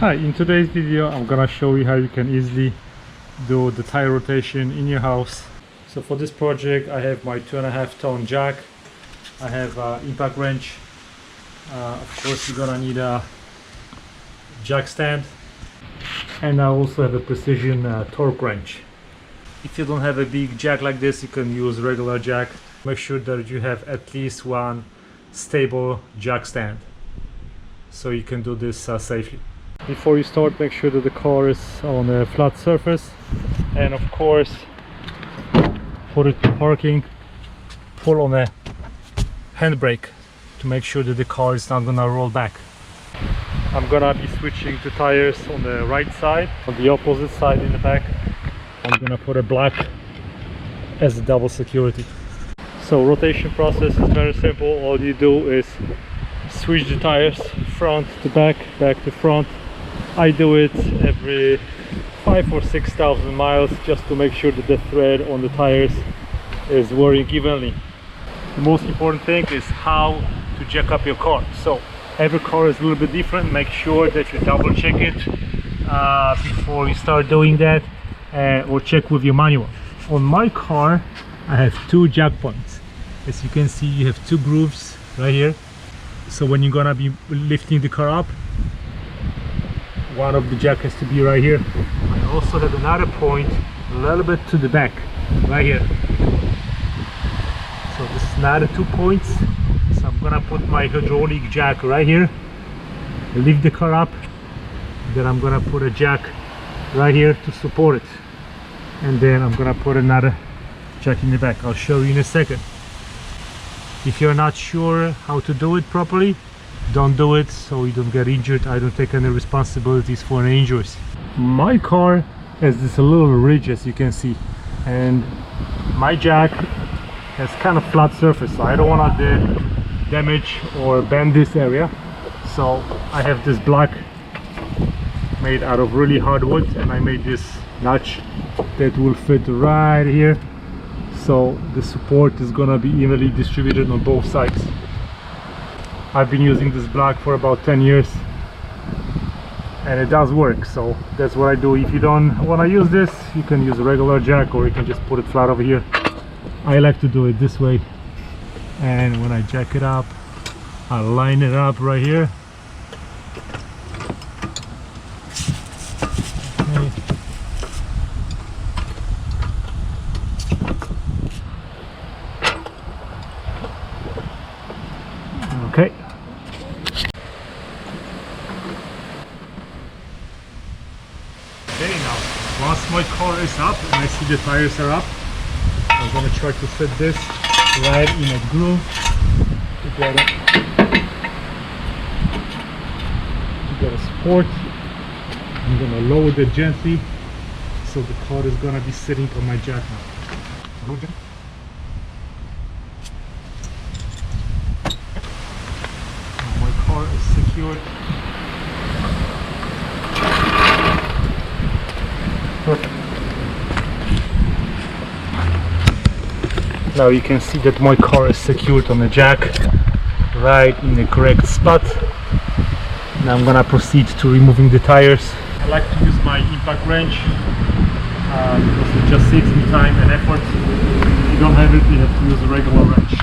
Hi, in today's video I'm gonna show you how you can easily do the tire rotation in your house. So for this project I have my 2.5 ton jack, I have impact wrench, of course you're gonna need a jack stand, and I also have a precision torque wrench. If you don't have a big jack like this, you can use regular jack. Make sure that you have at least one stable jack stand so you can do this safely. Before you start, make sure that the car is on a flat surface, and of course for the parking, pull on a handbrake to make sure that the car is not gonna roll back. I'm gonna be switching to tires on the right side. On the opposite side in the back I'm gonna put a black as a double security. So rotation process is very simple. All you do is switch the tires front to back, back to front. I do it every 5,000 or 6,000 miles just to make sure that the thread on the tires is wearing evenly. The most important thing is how to jack up your car. So every car is a little bit different. Make sure that you double check it before you start doing that, or check with your manual. On my car I have two jack points. As you can see, you have two grooves right here. So when you're gonna be lifting the car up, one of the jack has to be right here. I also have another point a little bit to the back right here. So this is another 2 points. So I'm gonna put my hydraulic jack right here, lift the car up, then I'm gonna put a jack right here to support it, and then I'm gonna put another jack in the back. I'll show you in a second. If you're not sure how to do it properly, don't do it so you don't get injured. I don't take any responsibilities for any injuries. My car has this little ridge, as you can see, and my jack has kind of flat surface, so I don't want to damage or bend this area. So I have this block made out of really hard wood, and I made this notch that will fit right here, so the support is gonna be evenly distributed on both sides. I've been using this block for about 10 years and it does work, so that's what I do. If you don't want to use this, you can use a regular jack, or you can just put it flat over here. I like to do it this way, and when I jack it up, I line it up right here. Okay. Okay, now once my car is up and I see the tires are up, I'm gonna try to fit this right in a groove to get a support. I'm gonna lower it gently so the car is gonna be sitting on my jack now. Car is secured. Perfect. Now you can see that my car is secured on the jack right in the correct spot. Now I'm gonna proceed to removing the tires. I like to use my impact wrench because it just saves me time and effort. If you don't have it, you have to use a regular wrench.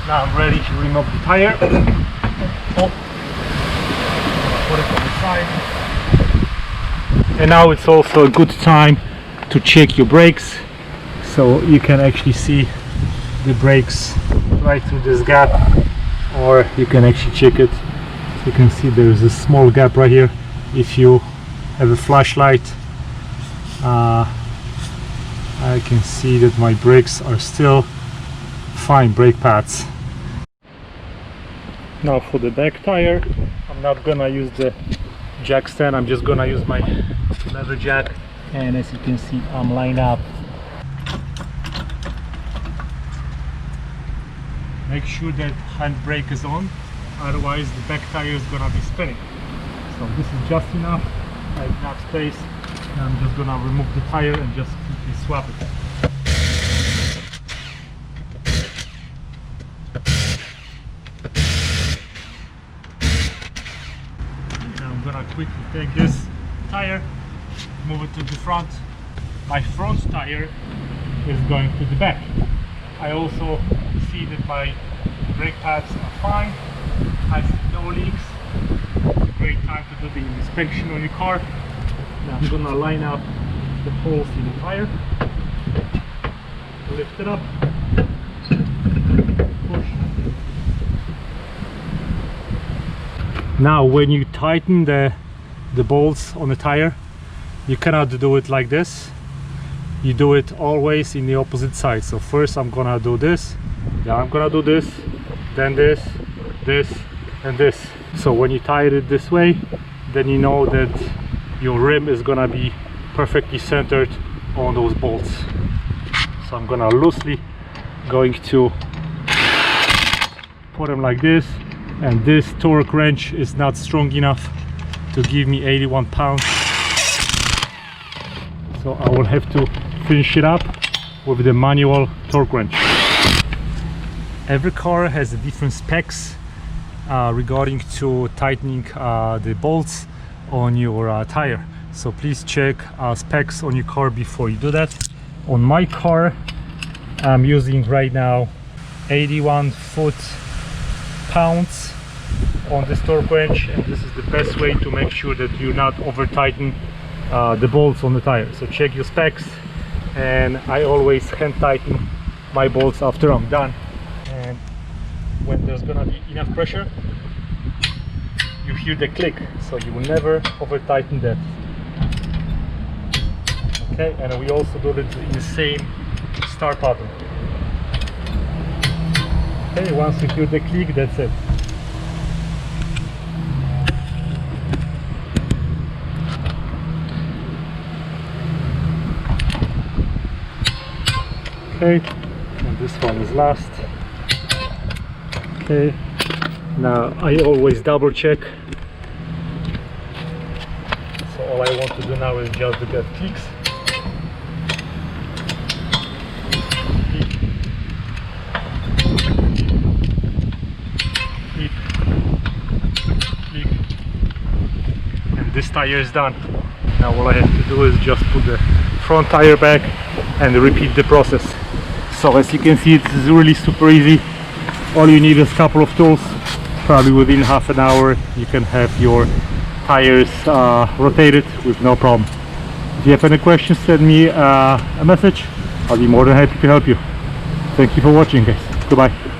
Now I'm ready to remove the tire. Oh. Put it on the side. And now it's also a good time to check your brakes, so you can actually see the brakes right through this gap, or you can actually check it. You can see there's a small gap right here. If you have a flashlight, I can see that my brakes are still fine brake pads. Now for the back tire, I'm not gonna use the jack stand, I'm just gonna use my lever jack, and as you can see I'm lined up. Make sure that handbrake is on, otherwise the back tire is gonna be spinning. So this is just enough. I have enough space, and I'm just gonna remove the tire and just quickly swap it. Now I'm gonna quickly take this tire, move it to the front. My front tire is going to the back. I also see that my brake pads are fine. I see no leaks. Great time to do the inspection on your car. Now I'm gonna line up the holes in the tire, lift it up, push. Now when you tighten the bolts on the tire, you cannot do it like this. You do it always in the opposite side. So first I'm gonna do this, yeah, I'm gonna do this, then this, and this. So when you tie it this way, then you know that your rim is gonna be perfectly centered on those bolts. So I'm gonna loosely going to put them like this, and this torque wrench is not strong enough to give me 81 pounds. So I will have to finish it up with the manual torque wrench. Every car has a different specs regarding to tightening the bolts on your tire. So please check specs on your car before you do that. On my car, I'm using right now 81 foot-pounds on this torque wrench, and this is the best way to make sure that you're not over tighten the bolts on the tire. So check your specs, and I always hand tighten my bolts after I'm done. And when there's gonna be enough pressure, you hear the click, so you will never over tighten that. Okay, and we also do it in the same start pattern. Okay, once you hear the click, that's it. Okay, and this one is last. Okay, now I always double check. So all I want to do now is just to get clicks. Click. Click. Click. And this tire is done. Now all I have to do is just put the front tire back and repeat the process. So as you can see, it's really super easy. All you need is a couple of tools. Probably within half an hour you can have your tires rotated with no problem. If you have any questions, send me a message. I'll be more than happy to help you. Thank you for watching, guys. Goodbye.